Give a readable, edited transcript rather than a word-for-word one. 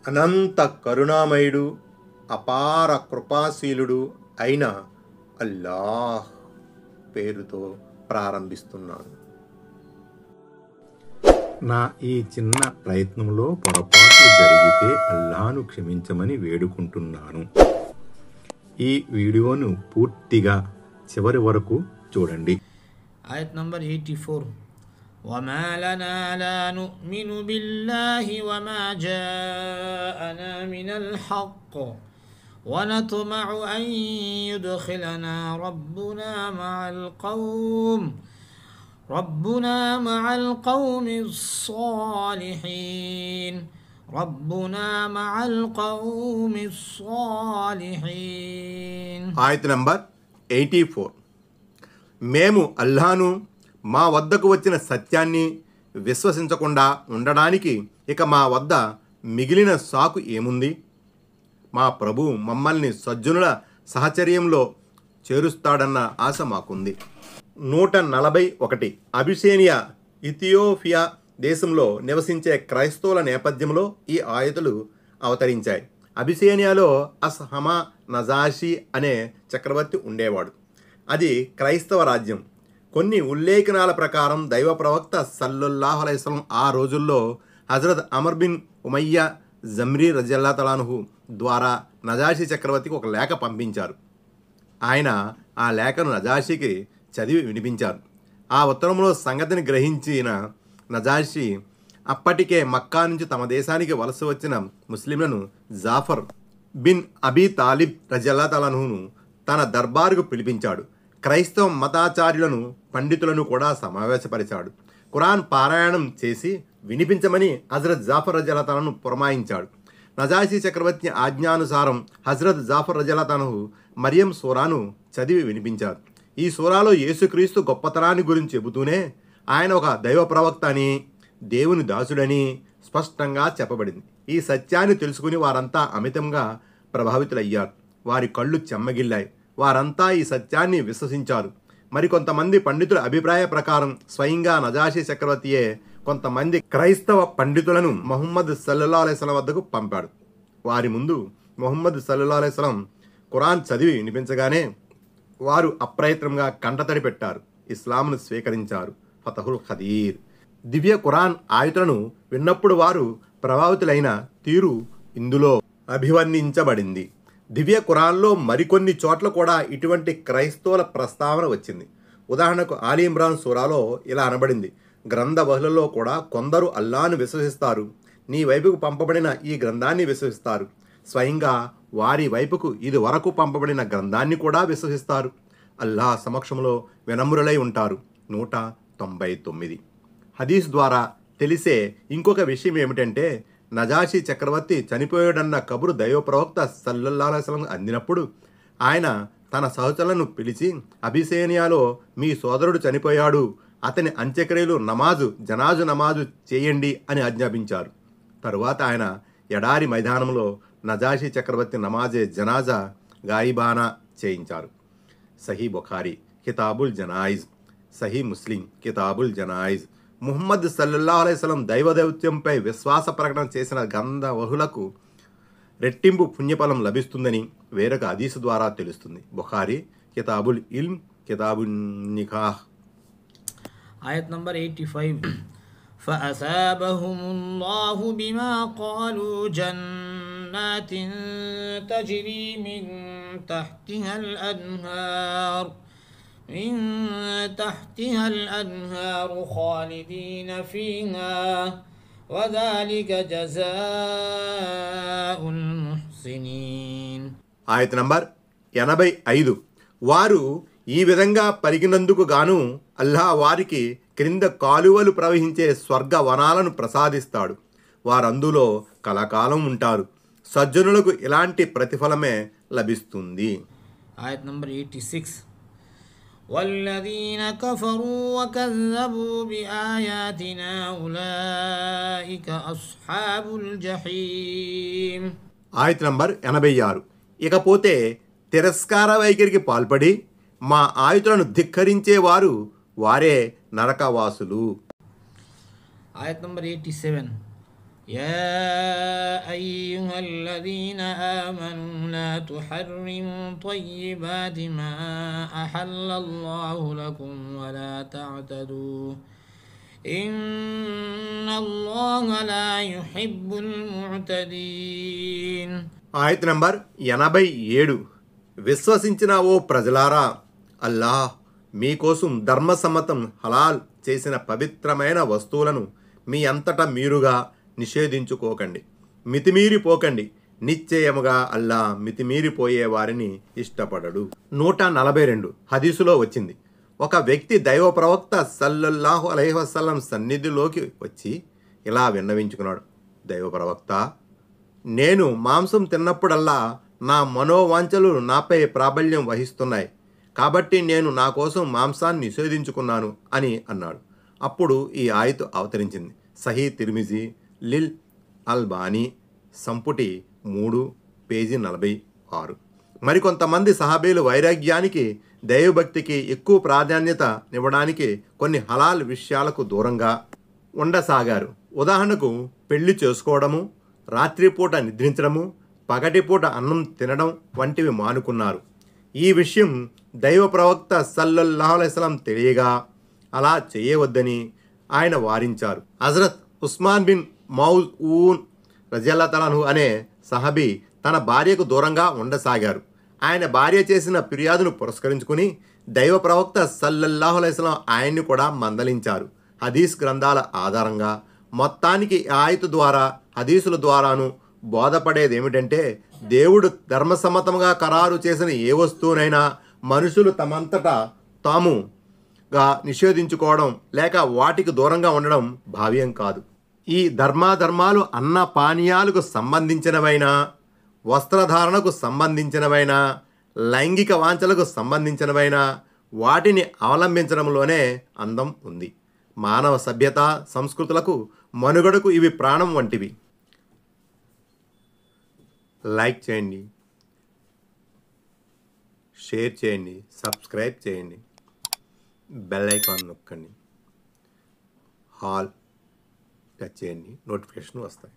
అనంత కరుణామయుడు అపార కృపాశీలుడు అయిన అల్లాహ్ పేరుతో ప్రారంభిస్తున్నాను. నా ఈ చిన్న ప్రయత్నంలో పొరపాట్లు జరిగితే అల్లాహ్ను క్షమించమని వేడుకుంటున్నాను. ఈ వీడియోను పూర్తిగా చివరి వరకు చూడండి. ఆయత్ నంబర్ 84. وما لنا لا نؤمن بالله وما جاءنا من الحق ونطمع أن يدخلنا ربنا مع القوم الصالحين. ఆయత్ నంబర్ 84. మేము అల్లాహ్ను మా వద్దకు వచ్చిన సత్యాన్ని విశ్వసించకుండా ఉండడానికి ఇక మా వద్ద మిగిలిన సాకు ఏముంది? మా ప్రభువు మమ్మల్ని సజ్జనుల సహచర్యంలో చేరుస్తాడన్న ఆశ మాకుంది. 141. అబిషేనియా ఇథియోపియా దేశంలో నివసించే క్రైస్తవుల నేపథ్యంలో ఈ ఆయతులు అవతరించాయి. అబిషేనియాలో అస్హమా నజాషి అనే చక్రవర్తి ఉండేవాడు. అది క్రైస్తవ రాజ్యం. కొన్ని ఉల్లేఖనాల ప్రకారం దైవ ప్రవక్త సల్లల్లాహు అలైహి వసల్లం ఆ రోజుల్లో హజరత్ అమర్ బిన్ ఉమయ్యా జమ్రీ రజియల్లాహు తఆలా అన్హు ద్వారా నజాషి చక్రవర్తికి ఒక లేఖ పంపించారు. ఆయన ఆ లేఖను నజాషికి చదివి వినిపించారు. ఆ ఉత్తరంలో సంగతిని గ్రహించిన నజాషి అప్పటికే మక్కా నుంచి తమ దేశానికి వలస వచ్చిన ముస్లింలను జాఫర్ బిన్ అబీ తాలిబ్ రజియల్లాహు తఆలా అన్హును తన దర్బారుకు పిలిపించాడు. క్రైస్తవ మతాచార్యులను పండితులను కూడా సమావేశపరిచాడు. ఖురాన్ పారాయణం చేసి వినిపించమని హజరత్ జాఫర్ రజియల్లాహు తఆలాను పురమాయించాడు. నజాషి చక్రవర్తి ఆజ్ఞానుసారం హజరత్ జాఫర్ రజియల్లాహు తఆలాను మరియం సూరాను చదివి వినిపించారు. ఈ సూరాలో యేసుక్రీస్తు గొప్పతనాన్ని గురించి చెబుతూనే ఆయన ఒక దైవ ప్రవక్త అని, దేవుని దాసుడని స్పష్టంగా చెప్పబడింది. ఈ సత్యాన్ని తెలుసుకుని వారంతా అమితంగా ప్రభావితులయ్యారు. వారి కళ్ళు చెమ్మగిల్లాయి. వారంతా ఈ సత్యాన్ని విశ్వసించారు. మరికొంతమంది పండితుల అభిప్రాయ ప్రకారం స్వయంగా నజాషి చక్రవర్తియే కొంతమంది క్రైస్తవ పండితులను ముహమ్మద్ సల్లల్లాహు అలైహి వసల్లం వద్దకు పంపాడు. వారి ముందు ముహమ్మద్ సల్లల్లాహు అలైహి వసల్లం ఖురాన్ చదివి వినిపించగానే వారు అప్రయత్నంగా కంటతడి పెట్టారు. ఇస్లాంను స్వీకరించారు. ఫతహుల్ ఖదీర్ దివ్య ఖురాన్ ఆయతులను విన్నప్పుడు వారు ప్రభావితులైన తీరు ఇందులో అభివర్ణించబడింది. దివ్య ఖురాన్లో మరికొన్ని చోట్ల కూడా ఇటువంటి క్రైస్తవుల ప్రస్తావన వచ్చింది. ఉదాహరణకు ఆలి ఇమ్రాన్ సూరాలో ఇలా అనబడింది: గ్రంథ బహుళలో కూడా కొందరు అల్లాహ్ను విశ్వసిస్తారు, నీ వైపుకు పంపబడిన ఈ గ్రంథాన్ని విశ్వసిస్తారు, స్వయంగా వారి వైపుకు ఇది వరకు పంపబడిన గ్రంథాన్ని కూడా విశ్వసిస్తారు, అల్లాహ్ సమక్షంలో వినమ్రులై ఉంటారు. 199. హదీస్ ద్వారా తెలిసే ఇంకొక విషయం ఏమిటంటే, నజాషి చక్రవర్తి చనిపోయాడన్న కబురు దైవ ప్రవక్త సల్లల్లాహు అలైహి వసల్లం అందినప్పుడు ఆయన తన సహచరులను పిలిచి, అబిషేనియాలో మీ సోదరుడు చనిపోయాడు, అతని అంత్యక్రియలు జనాజు నమాజు చేయండి అని ఆజ్ఞాపించారు. తరువాత ఆయన ఎడారి మైదానంలో నజాషి చక్రవర్తి నమాజే జనాజా గాయిబానా చేయించారు. సహీ బుఖారీ కితాబుల్ జనాయిజ్, సహీ ముస్లిం కితాబుల్ జనాయిజ్. ముహమ్మద్ సల్లల్లాహు అలైహి వసల్లం దైవదౌత్యంపై విశ్వాస ప్రకటన చేసిన గ్రంథవహులకు రెట్టింపు పుణ్యఫలం లభిస్తుందని వేరొక హదీసు ద్వారా తెలుస్తుంది. బుఖారీ కితాబుల్ ఇల్మ్, కితాబుల్ నికాహ్. ఆయత్ నంబర్ 85. فأثابهم الله بما قالوا جنات تجري من تحتها الأنهار خالدين فيها وذلك جزاء المحسنين. ఆయత్ నంబర్ 85. వారు ఈ విధంగా పలికినందుకు గాను అల్లాహ్ వారికి క్రింద కాలువలు ప్రవహించే స్వర్గ వనాలను ప్రసాదిస్తాడు. వారందులో కలకాలం ఉంటారు. సజ్జనులకు ఇలాంటి ప్రతిఫలమే లభిస్తుంది. ఆయత్ నంబర్ 86. والذين كفروا وكذبوا بآياتنا أولئك أصحاب الجحيم. ఆయత్ నంబర్ 86. ఇకపోతే తిరస్కార వైఖరికి పాల్పడి మా ఆయుతులను ధిక్కరించేవారు వారే నరకవాసులు. ఆయత్ నంబర్ 87. يا أيها الذين آمنوا لا تحرموا طيبات ما أحل الله لكم ولا تعتدوا إن الله لا يحب المعتدين. ఆయత నంబర్ 87. విశ్వసించిన ఓ ప్రజలారా, అల్లాహ్ మీకోసం ధర్మసమ్మతం హలాల్ చేసిన పవిత్రమైన వస్తువులను మీ అంతటా మీరుగా నిషేధించుకోకండి, మితిమీరిపోకండి. నిశ్చయముగా అల్లా మితిమీరిపోయే వారిని ఇష్టపడడు. 142 హదీసులో వచ్చింది, ఒక వ్యక్తి దైవ ప్రవక్త సల్లల్లాహు అలైహి వసల్లం సన్నిధిలోకి వచ్చి ఇలా విన్నవించుకున్నాడు, దైవ ప్రవక్త, నేను మాంసం తిన్నప్పుడల్లా నా మనోవాంఛలు నాపై ప్రాబల్యం వహిస్తున్నాయి, కాబట్టి నేను నా కోసం మాంసాన్ని నిషేధించుకున్నాను అని అన్నాడు. అప్పుడు ఈ ఆయతు అవతరించింది. సహీ తిర్మిజీ, లిల్ అల్బానీ, సంపుటి 3, పేజీ 46. మరికొంతమంది సహాబీలు వైరాగ్యానికి, దైవభక్తికి ఎక్కువ ప్రాధాన్యత ఇవ్వడానికి కొన్ని హలాల్ విషయాలకు దూరంగా ఉండసాగారు. ఉదాహరణకు పెళ్లి చేసుకోవడము, రాత్రిపూట నిద్రించడము, పగటిపూట అన్నం తినడం వంటివి మానుకున్నారు. ఈ విషయం దైవ ప్రవక్త సల్లల్లాహు అలైహి వసల్లం తెలియగా అలా చేయవద్దని ఆయన వారించారు. హజరత్ ఉస్మాన్ బిన్ మౌఊన్ రజియల్లాహు తఆలా అన్హు అనే సహబీ తన భార్యకు దూరంగా ఉండసాగారు. ఆయన భార్య చేసిన ఫిర్యాదును పురస్కరించుకుని దైవ ప్రవక్త సల్లల్లాహు అలైహి వసల్లం ఆయన్ని కూడా మందలించారు. హదీస్ గ్రంథాల ఆధారంగా మొత్తానికి ఆయతు ద్వారా, హదీసుల ద్వారాను బోధపడేది ఏమిటంటే, దేవుడు ధర్మసమ్మతంగా ఖరారు చేసిన ఏ వస్తువునైనా మనుషులు తమంతటా తాముగా నిషేధించుకోవడం లేక వాటికి దూరంగా ఉండడం భావ్యం కాదు. ఈ ధర్మాధర్మాలు అన్న పానీయాలకు సంబంధించినవైనా, వస్త్రధారణకు సంబంధించినవైనా, లైంగిక వాంఛలకు సంబంధించినవైనా వాటిని అవలంబించడంలోనే అందం ఉంది. మానవ సభ్యత, సంస్కృతులకు, మనుగడకు ఇవి ప్రాణం వంటివి. లైక్ చేయండి, షేర్ చేయండి, సబ్స్క్రైబ్ చేయండి, బెల్ ఐకాన్ నొక్కండి, హాల్ టచ్ చేయండి, నోటిఫికేషన్ వస్తాయి.